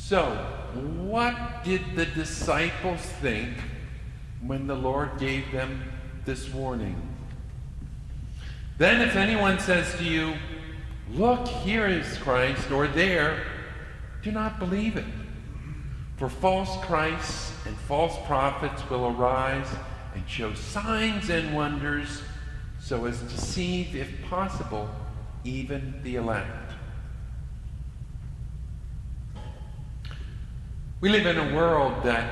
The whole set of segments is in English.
So, what did the disciples think when the Lord gave them this warning? Then if anyone says to you, "Look, here is Christ," or "there," do not believe it. For false Christs and false prophets will arise and show signs and wonders so as to deceive, if possible, even the elect. We live in a world that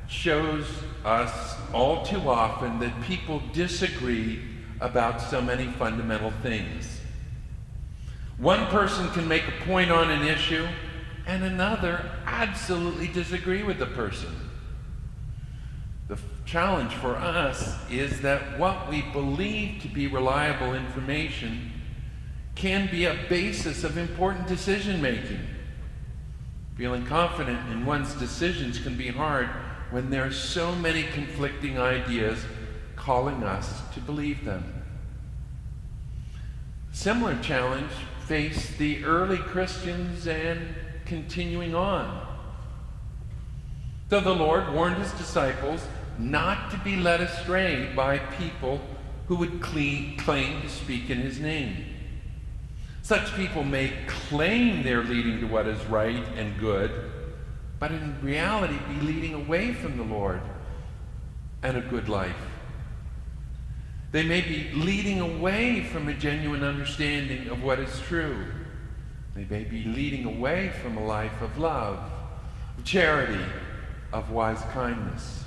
shows us all too often that people disagree about so many fundamental things. One person can make a point on an issue and another absolutely disagree with the person. The challenge for us is that what we believe to be reliable information can be a basis of important decision making. Feeling confident in one's decisions can be hard when there are so many conflicting ideas calling us to believe them. Similar challenge faced the early Christians and continuing on. So the Lord warned his disciples not to be led astray by people who would claim to speak in his name. Such people may claim they're leading to what is right and good, but in reality be leading away from the Lord and a good life. They may be leading away from a genuine understanding of what is true. They may be leading away from a life of love, of charity, of wise kindness.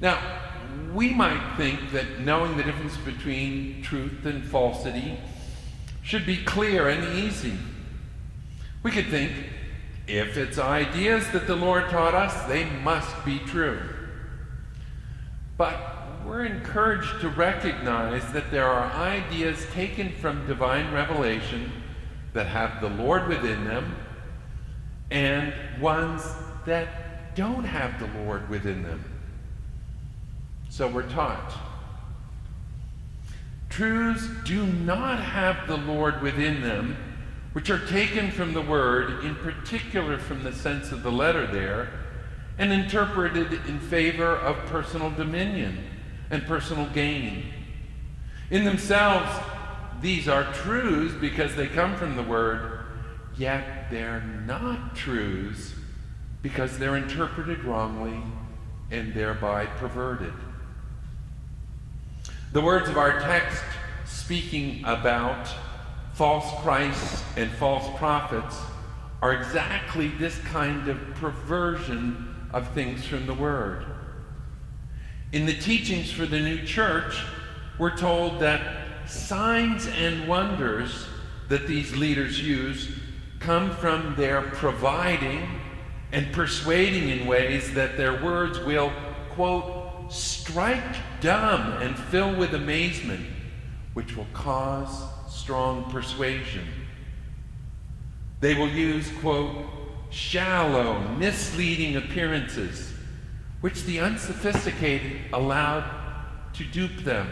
Now, we might think that knowing the difference between truth and falsity should be clear and easy. We could think, if it's ideas that the Lord taught us, they must be true. But we're encouraged to recognize that there are ideas taken from divine revelation that have the Lord within them, and ones that don't have the Lord within them. So we're taught. Truths do not have the Lord within them, which are taken from the Word, in particular from the sense of the letter there, and interpreted in favor of personal dominion and personal gain. In themselves, these are truths because they come from the Word, yet they're not truths because they're interpreted wrongly and thereby perverted. The words of our text speaking about false Christs and false prophets are exactly this kind of perversion of things from the Word. In the teachings for the new church, we're told that signs and wonders that these leaders use come from their providing and persuading in ways that their words will, quote, strike dumb and fill with amazement, which will cause strong persuasion. They will use, quote, shallow, misleading appearances, which the unsophisticated allowed to dupe them.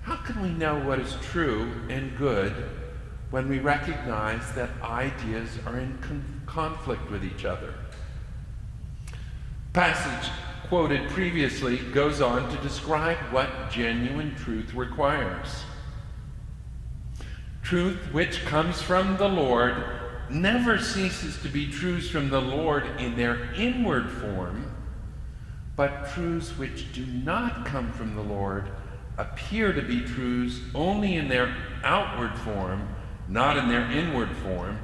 How can we know what is true and good when we recognize that ideas are in conflict with each other? Passage quoted previously goes on to describe what genuine truth requires. Truth which comes from the Lord never ceases to be truths from the Lord in their inward form, but truths which do not come from the Lord appear to be truths only in their outward form, not in their inward form,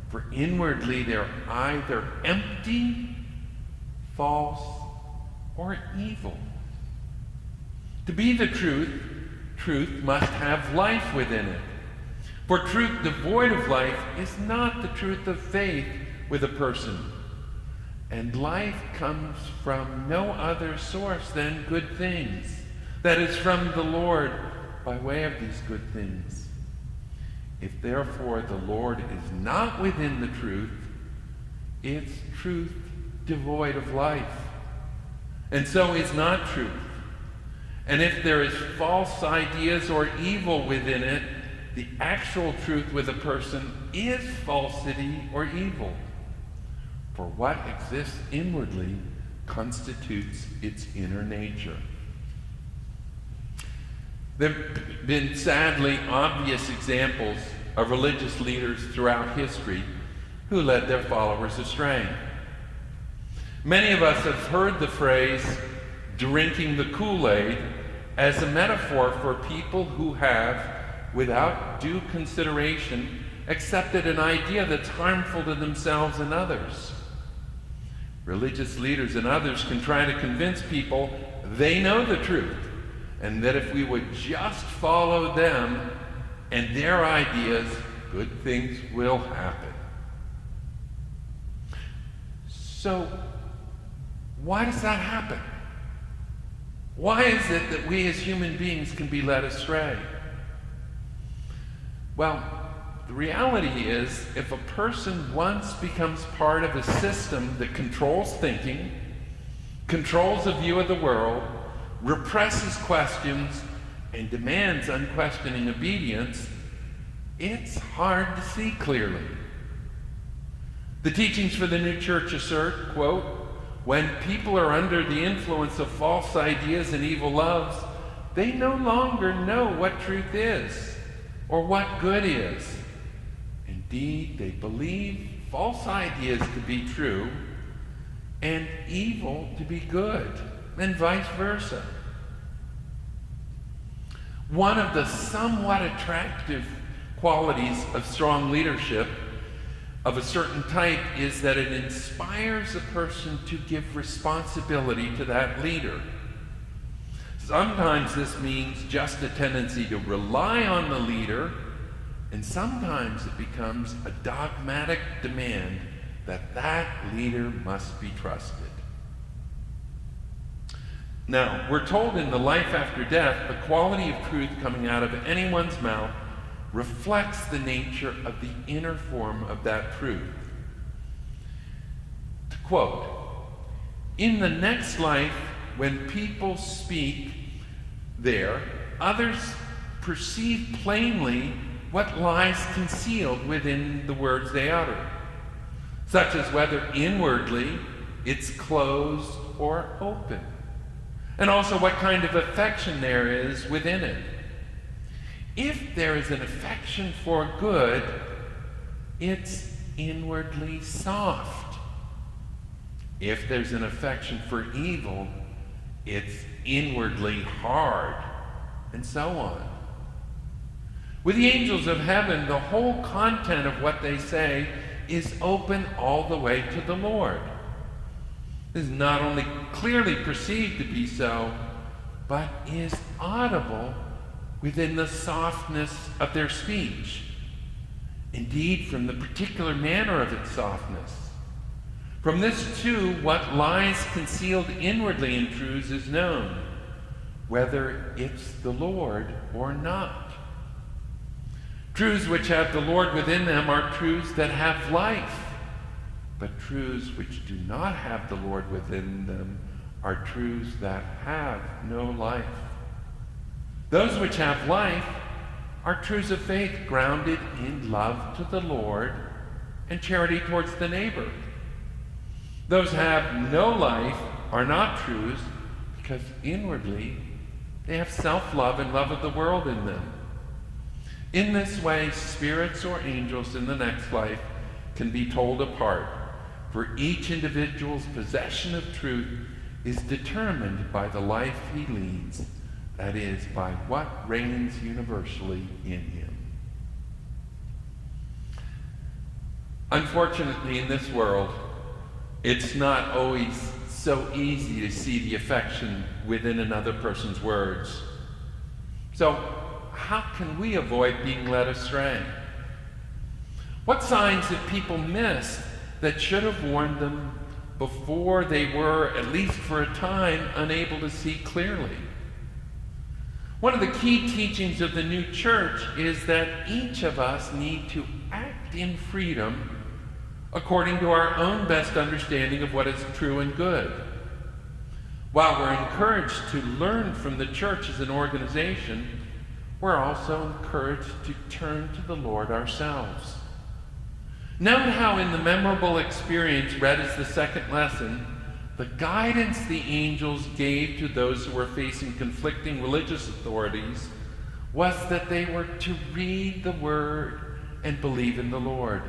for inwardly they're either empty, false, or evil. To be the truth, truth must have life within it. For truth devoid of life is not the truth of faith with a person. And life comes from no other source than good things. That is from the Lord by way of these good things. If therefore the Lord is not within the truth, it's truth devoid of life, and so is not truth. And if there is false ideas or evil within it, the actual truth with a person is falsity or evil. For what exists inwardly constitutes its inner nature. There have been sadly obvious examples of religious leaders throughout history who led their followers astray. Many of us have heard the phrase, drinking the Kool-Aid, as a metaphor for people who have, without due consideration, accepted an idea that's harmful to themselves and others. Religious leaders and others can try to convince people they know the truth, and that if we would just follow them and their ideas, good things will happen. So, why does that happen? Why is it that we as human beings can be led astray? Well, the reality is, if a person once becomes part of a system that controls thinking, controls a view of the world, represses questions, and demands unquestioning obedience, it's hard to see clearly. The teachings for the new church assert, quote, when people are under the influence of false ideas and evil loves, they no longer know what truth is or what good is. Indeed, they believe false ideas to be true and evil to be good, and vice versa. One of the somewhat attractive qualities of strong leadership of a certain type is that it inspires a person to give responsibility to that leader. Sometimes this means just a tendency to rely on the leader, and sometimes it becomes a dogmatic demand that that leader must be trusted. Now, we're told in the life after death, the quality of truth coming out of anyone's mouth reflects the nature of the inner form of that truth. To quote, in the next life, when people speak there, others perceive plainly what lies concealed within the words they utter, such as whether inwardly it's closed or open, and also what kind of affection there is within it. If there is an affection for good, it's inwardly soft. If there's an affection for evil, it's inwardly hard, and so on. With the angels of heaven, the whole content of what they say is open all the way to the Lord. This is not only clearly perceived to be so, but is audible within the softness of their speech. Indeed, from the particular manner of its softness. From this, too, what lies concealed inwardly in truths is known, whether it's the Lord or not. Truths which have the Lord within them are truths that have life, but truths which do not have the Lord within them are truths that have no life. Those which have life are truths of faith grounded in love to the Lord and charity towards the neighbor. Those who have no life are not truths because inwardly they have self-love and love of the world in them. In this way, spirits or angels in the next life can be told apart, for each individual's possession of truth is determined by the life he leads, that is, by what reigns universally in him. Unfortunately, in this world, it's not always so easy to see the affection within another person's words. So, how can we avoid being led astray? What signs did people miss that should have warned them before they were, at least for a time, unable to see clearly? One of the key teachings of the new church is that each of us need to act in freedom according to our own best understanding of what is true and good. While we're encouraged to learn from the church as an organization, we're also encouraged to turn to the Lord ourselves. Note how in the memorable experience read as the second lesson, the guidance the angels gave to those who were facing conflicting religious authorities was that they were to read the Word and believe in the Lord.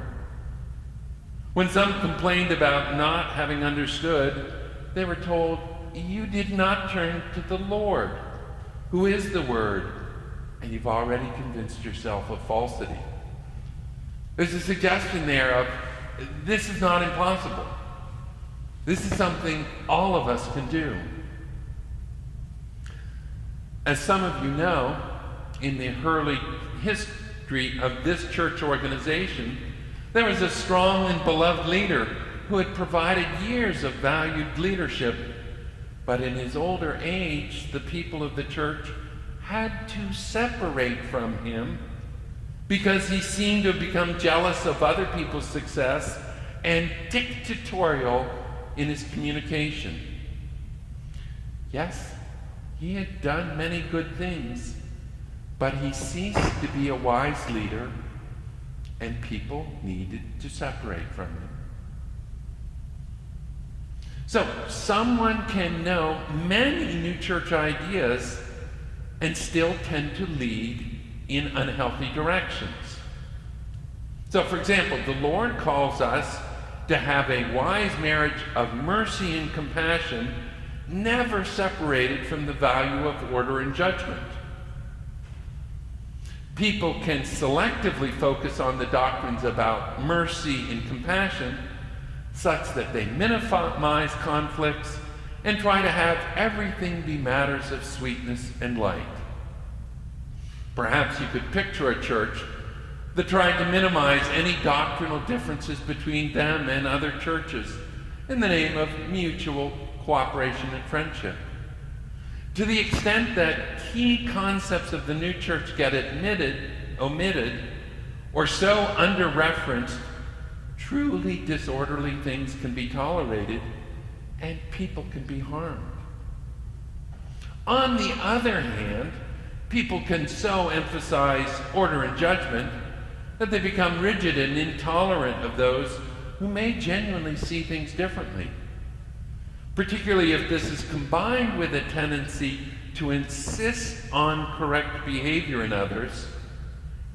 When some complained about not having understood, they were told, "You did not turn to the Lord, who is the Word, and you've already convinced yourself of falsity." There's a suggestion there of, this is not impossible. This is something all of us can do. As some of you know, in the early history of this church organization, there was a strong and beloved leader who had provided years of valued leadership, but in his older age, the people of the church had to separate from him because he seemed to have become jealous of other people's success and dictatorial in his communication. Yes, he had done many good things, but he ceased to be a wise leader, and people needed to separate from him. So, someone can know many new church ideas and still tend to lead in unhealthy directions. So, for example, the Lord calls us to have a wise marriage of mercy and compassion, never separated from the value of order and judgment. People can selectively focus on the doctrines about mercy and compassion such that they minimize conflicts and try to have everything be matters of sweetness and light. Perhaps you could picture a church that tried to minimize any doctrinal differences between them and other churches in the name of mutual cooperation and friendship. To the extent that key concepts of the new church get omitted, or so under-referenced, truly disorderly things can be tolerated and people can be harmed. On the other hand, people can so emphasize order and judgment that they become rigid and intolerant of those who may genuinely see things differently. Particularly if this is combined with a tendency to insist on correct behavior in others,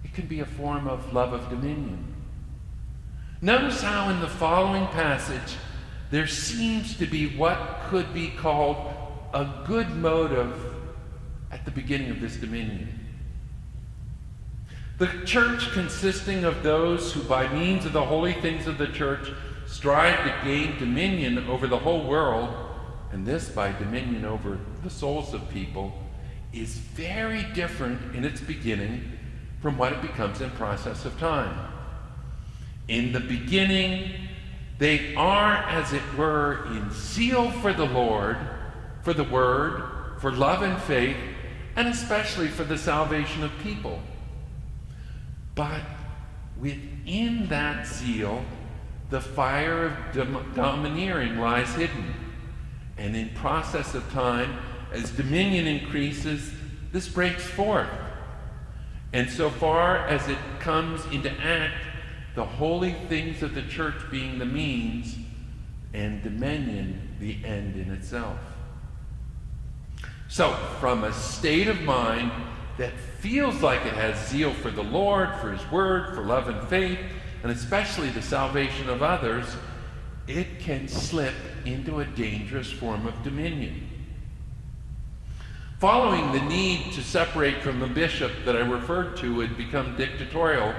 it can be a form of love of dominion. Notice how in the following passage there seems to be what could be called a good motive at the beginning of this dominion. The church consisting of those who by means of the holy things of the church strive to gain dominion over the whole world, and this by dominion over the souls of people, is very different in its beginning from what it becomes in process of time. In the beginning, they are, as it were, in zeal for the Lord, for the Word, for love and faith, and especially for the salvation of people. But within that zeal, the fire of domineering lies hidden. And in process of time, as dominion increases, this breaks forth. And so far as it comes into act, the holy things of the church being the means, and dominion the end in itself. So, from a state of mind that feels like it has zeal for the Lord, for His Word, for love and faith, and especially the salvation of others, it can slip into a dangerous form of dominion. Following the need to separate from the bishop that I referred to had become dictatorial,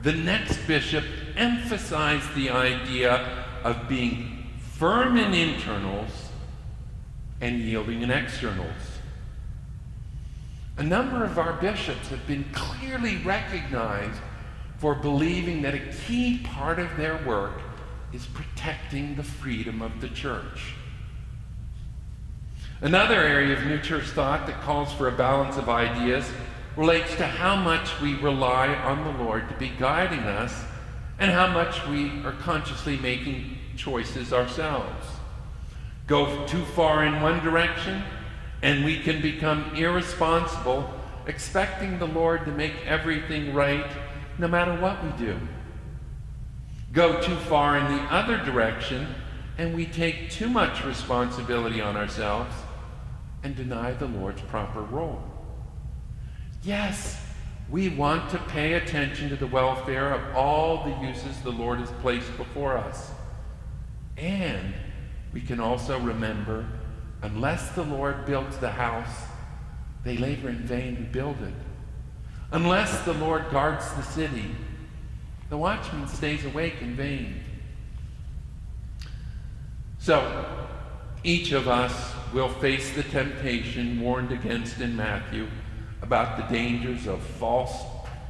the next bishop emphasized the idea of being firm in internals and yielding in externals. A number of our bishops have been clearly recognized for believing that a key part of their work is protecting the freedom of the church. Another area of new church thought that calls for a balance of ideas relates to how much we rely on the Lord to be guiding us and how much we are consciously making choices ourselves. Go too far in one direction, and we can become irresponsible expecting the Lord to make everything right no matter what we do. Go too far in the other direction, and we take too much responsibility on ourselves and deny the Lord's proper role. Yes, we want to pay attention to the welfare of all the uses the Lord has placed before us. And we can also remember, unless the Lord builds the house, they labor in vain who build it. Unless the Lord guards the city, the watchman stays awake in vain. So, each of us will face the temptation warned against in Matthew about the dangers of false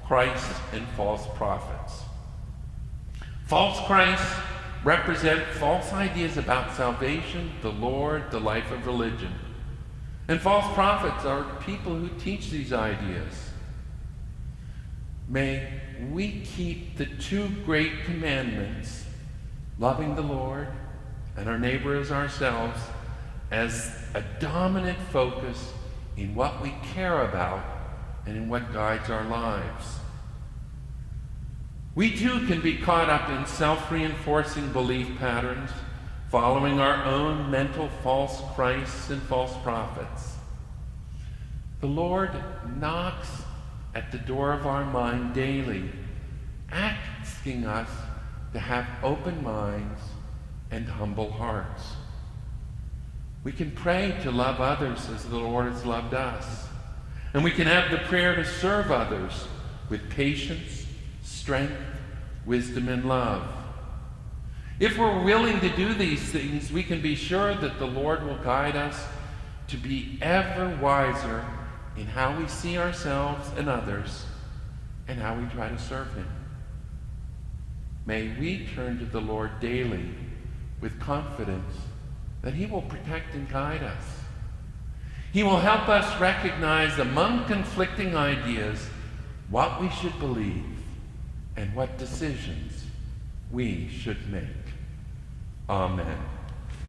Christs and false prophets. False Christs represent false ideas about salvation, the Lord, the life of religion. And false prophets are people who teach these ideas. May we keep the two great commandments, loving the Lord and our neighbor as ourselves, as a dominant focus in what we care about and in what guides our lives. We too can be caught up in self-reinforcing belief patterns, following our own mental false Christs and false prophets. The Lord knocks at the door of our mind daily, asking us to have open minds and humble hearts. We can pray to love others as the Lord has loved us. And we can have the prayer to serve others with patience, strength, wisdom, and love. If we're willing to do these things, we can be sure that the Lord will guide us to be ever wiser in how we see ourselves and others and how we try to serve Him. May we turn to the Lord daily with confidence that He will protect and guide us. He will help us recognize among conflicting ideas what we should believe and what decisions we should make. Amen.